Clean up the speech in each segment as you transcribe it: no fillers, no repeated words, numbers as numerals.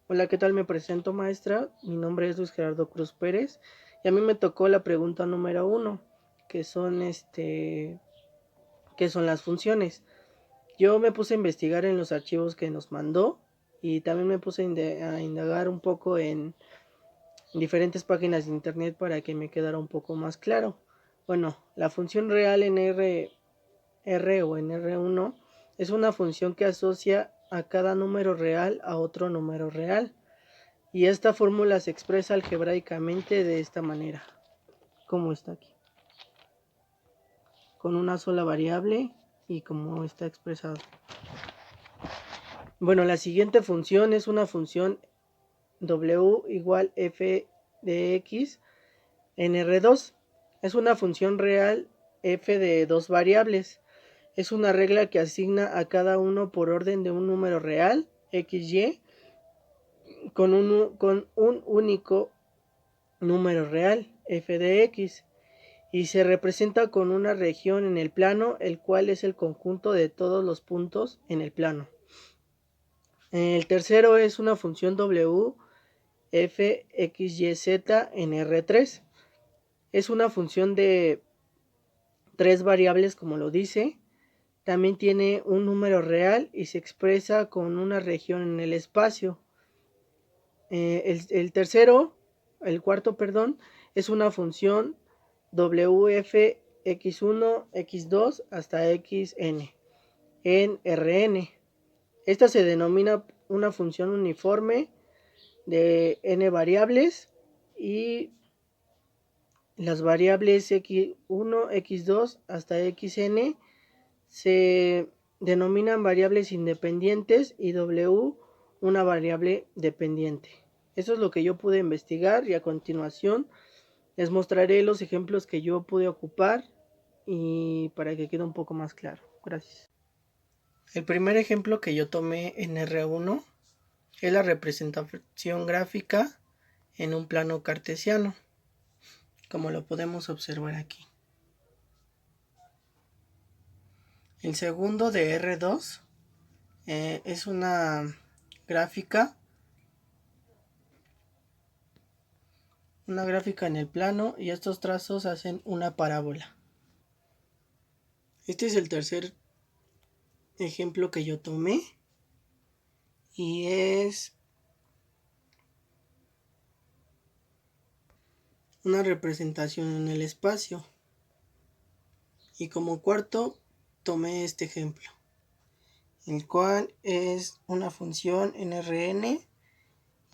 Hola, ¿qué tal? Me presento, maestra. Mi nombre es Luis Gerardo Cruz Pérez y a mí me tocó la pregunta número 1, que son ¿qué son las funciones? Yo me puse a investigar en los archivos que nos mandó y también me puse a indagar un poco en diferentes páginas de internet para que me quedara un poco más claro. Bueno, la función real en R o en R1 es una función que asocia a cada número real a otro número real. Y esta fórmula se expresa algebraicamente de esta manera, como está aquí, con una sola variable y como está expresado. Bueno, la siguiente función es una función w igual f de x en R2. Es una función real f de dos variables. Es una regla que asigna a cada uno por orden de un número real, xy, con un único número real, f de x, y se representa con una región en el plano, el cual es el conjunto de todos los puntos en el plano. El tercero es una función w f x y z en R3. Es una función de tres variables, como lo dice. También tiene un número real y se expresa con una región en el espacio. El cuarto, es una función wf x1, x2 hasta xn en Rn. Esta se denomina una función uniforme de n variables y las variables x1, x2 hasta xn se denominan variables independientes y w una variable dependiente. Eso es lo que yo pude investigar y a continuación les mostraré los ejemplos que yo pude ocupar y para que quede un poco más claro. Gracias. El primer ejemplo que yo tomé en R1 es la representación gráfica en un plano cartesiano, como lo podemos observar aquí. El segundo de R2 es una gráfica en el plano y estos trazos hacen una parábola. Este es el tercer ejemplo que yo tomé y es una representación en el espacio. Y como cuarto tomé este ejemplo, el cual es una función en Rn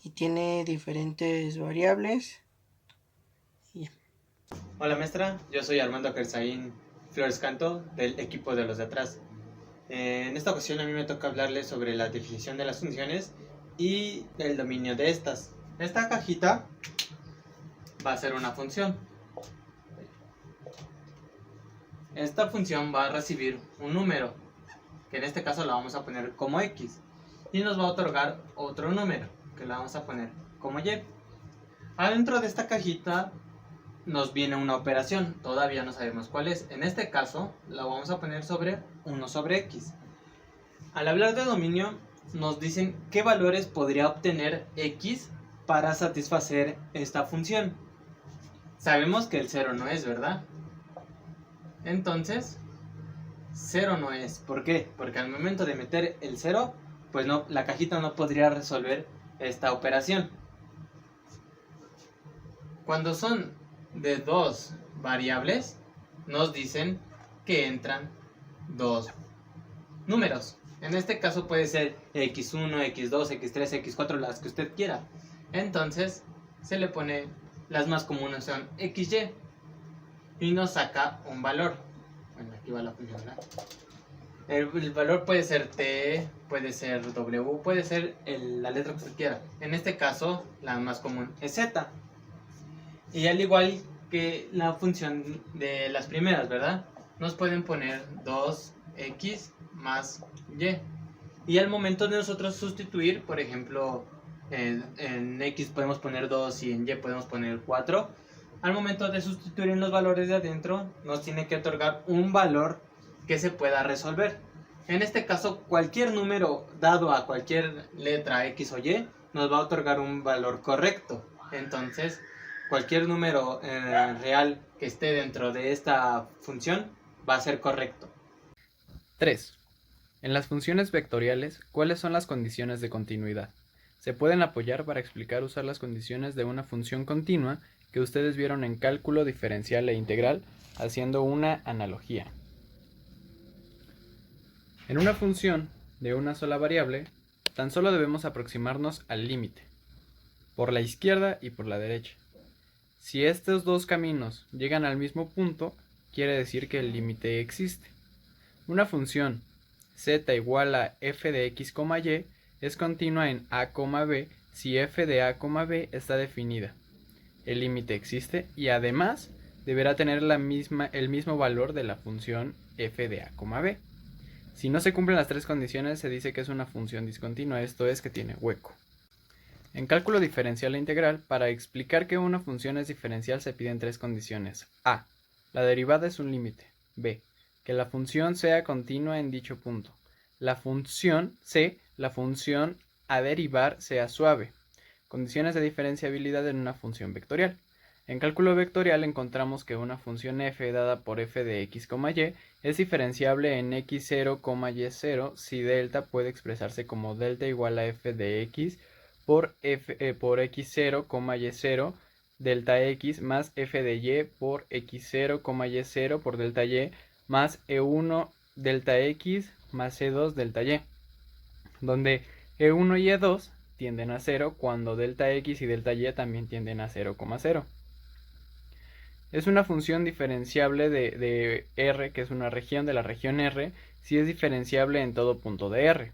y tiene diferentes variables. Hola maestra, yo soy Armando Kerzaín Flores Canto del equipo de los de atrás. En esta ocasión a mí me toca hablarles sobre la definición de las funciones y el dominio de estas. Esta cajita va a ser una función. Esta función va a recibir un número, que en este caso la vamos a poner como x, y nos va a otorgar otro número, que la vamos a poner como y. Adentro de esta cajita nos viene una operación, todavía no sabemos cuál es. En este caso la vamos a poner sobre 1 sobre x. Al hablar de dominio nos dicen qué valores podría obtener x para satisfacer esta función. Sabemos que el 0 no es, ¿verdad? Entonces 0 no es. ¿Por qué? Porque al momento de meter el 0, pues no, la cajita no podría resolver esta operación. Cuando son de dos variables, nos dicen que entran dos números. En este caso puede ser x1, x2, x3, x4, las que usted quiera. Entonces se le pone, las más comunes son xy y nos saca un valor. Bueno, aquí va la función, ¿verdad? El valor puede ser t, puede ser w, puede ser la letra que usted quiera. En este caso la más común es z. Y al igual que la función de las primeras, ¿verdad? Nos pueden poner 2x más y. Y al momento de nosotros sustituir, por ejemplo, en x podemos poner 2 y en y podemos poner 4. Al momento de sustituir en los valores de adentro, nos tiene que otorgar un valor que se pueda resolver. En este caso, cualquier número dado a cualquier letra X o Y nos va a otorgar un valor correcto. Entonces, cualquier número real que esté dentro de esta función va a ser correcto. 3. En las funciones vectoriales, ¿cuáles son las condiciones de continuidad? Se pueden apoyar para explicar usar las condiciones de una función continua que ustedes vieron en cálculo diferencial e integral, haciendo una analogía. En una función de una sola variable, tan solo debemos aproximarnos al límite, por la izquierda y por la derecha. Si estos dos caminos llegan al mismo punto, quiere decir que el límite existe. Una función z igual a f de x, y es continua en a, b si f de a, b está definida. El límite existe y además deberá tener el mismo valor de la función f de a, b. Si no se cumplen las tres condiciones, se dice que es una función discontinua, esto es que tiene hueco. En cálculo diferencial e integral, para explicar que una función es diferencial se piden tres condiciones. A. La derivada es un límite. B. Que la función sea continua en dicho punto. C. La función a derivar sea suave. Condiciones de diferenciabilidad en una función vectorial. En cálculo vectorial encontramos que una función f dada por f de x, y es diferenciable en x0, y0 si delta puede expresarse como delta igual a f de x por x0, y0 delta x más f de y por x0, y0 por delta y más e1 delta x más e2 delta y, donde e1 y e2 tienden a 0 cuando delta x y delta y también tienden a 0,0. Es una función diferenciable de R, que es una región de la región R, si es diferenciable en todo punto de R.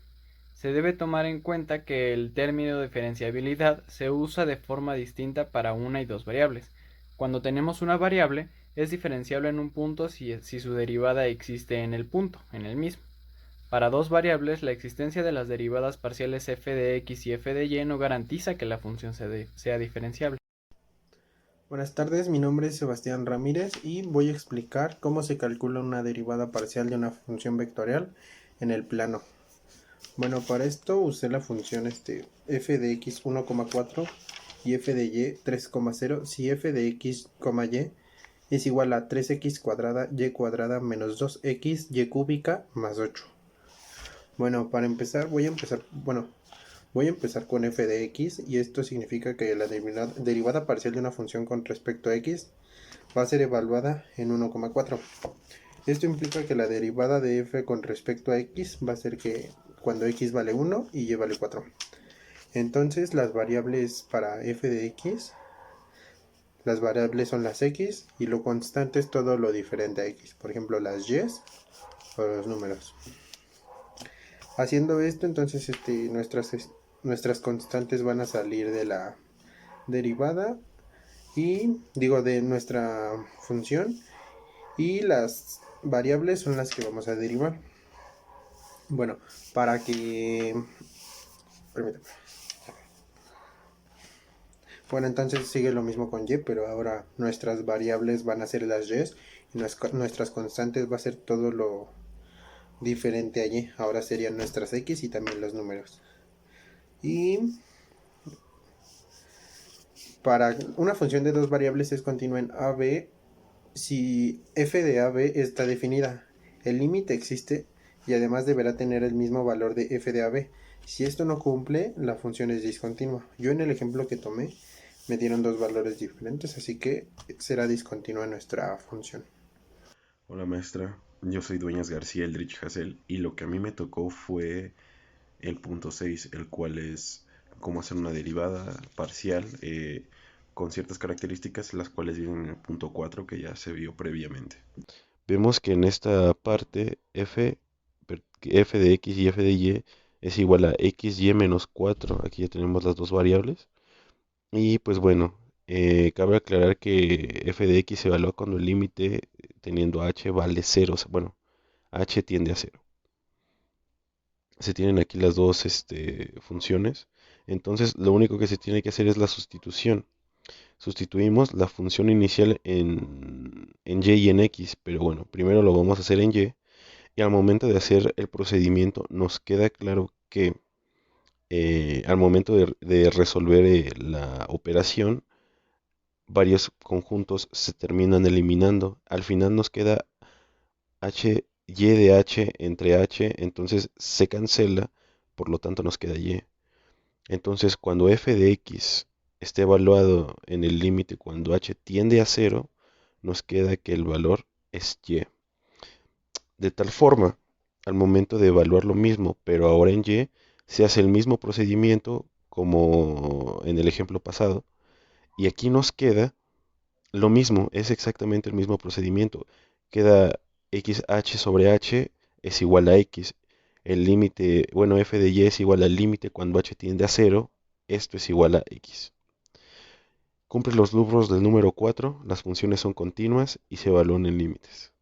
Se debe tomar en cuenta que el término diferenciabilidad se usa de forma distinta para una y dos variables. Cuando tenemos una variable, es diferenciable en un punto si su derivada existe en el punto, en el mismo. Para dos variables, la existencia de las derivadas parciales f de x y f de y no garantiza que la función sea diferenciable. Buenas tardes, mi nombre es Sebastián Ramírez y voy a explicar cómo se calcula una derivada parcial de una función vectorial en el plano. Bueno, para esto usé la función f de x 1,4 y f de y 3,0 si f de x, y es igual a 3x cuadrada y cuadrada menos 2x y cúbica más 8. Bueno, para empezar voy a empezar con f de x y esto significa que la derivada parcial de una función con respecto a x va a ser evaluada en 1,4. Esto implica que la derivada de f con respecto a x va a ser que cuando x vale 1 y y vale 4. Entonces las variables para f de x, las variables son las x y lo constante es todo lo diferente a x, por ejemplo las y o los números. Haciendo esto, entonces nuestras constantes van a salir de la derivada de nuestra función y las variables son las que vamos a derivar. Bueno, permítame. Bueno, entonces sigue lo mismo con y, pero ahora nuestras variables van a ser las y y nuestras constantes va a ser todo lo diferente a y. Ahora serían nuestras x y también los números. Y para una función de dos variables es continua en AB si f de AB está definida, el límite existe y además deberá tener el mismo valor de f de AB. Si esto no cumple, la función es discontinua. Yo en el ejemplo que tomé me dieron dos valores diferentes, así que será discontinua nuestra función. Hola maestra, yo soy Dueñas García Eldrich Hassel y lo que a mí me tocó fue el punto 6, el cual es cómo hacer una derivada parcial con ciertas características, las cuales vienen en el punto 4 que ya se vio previamente. Vemos que en esta parte f de x y f de y es igual a xy menos 4, aquí ya tenemos las dos variables. Y pues bueno, cabe aclarar que f de x se evalúa cuando el límite teniendo h vale 0, bueno, h tiende a 0. Se tienen aquí las dos funciones, entonces lo único que se tiene que hacer es la sustitución. Sustituimos la función inicial en y y en x, pero bueno, primero lo vamos a hacer en y. Y al momento de hacer el procedimiento nos queda claro que al momento de resolver la operación, varios conjuntos se terminan eliminando. Al final nos queda h, y de h entre h, entonces se cancela, por lo tanto nos queda y. Entonces cuando f de x esté evaluado en el límite cuando h tiende a 0, nos queda que el valor es y. De tal forma, al momento de evaluar lo mismo, pero ahora en y, se hace el mismo procedimiento como en el ejemplo pasado, y aquí nos queda lo mismo, es exactamente el mismo procedimiento. Queda xh sobre h es igual a x. El límite, bueno, f de y es igual al límite cuando h tiende a 0. Esto es igual a x. Cumple los rubros del número 4, las funciones son continuas y se evalúan en límites.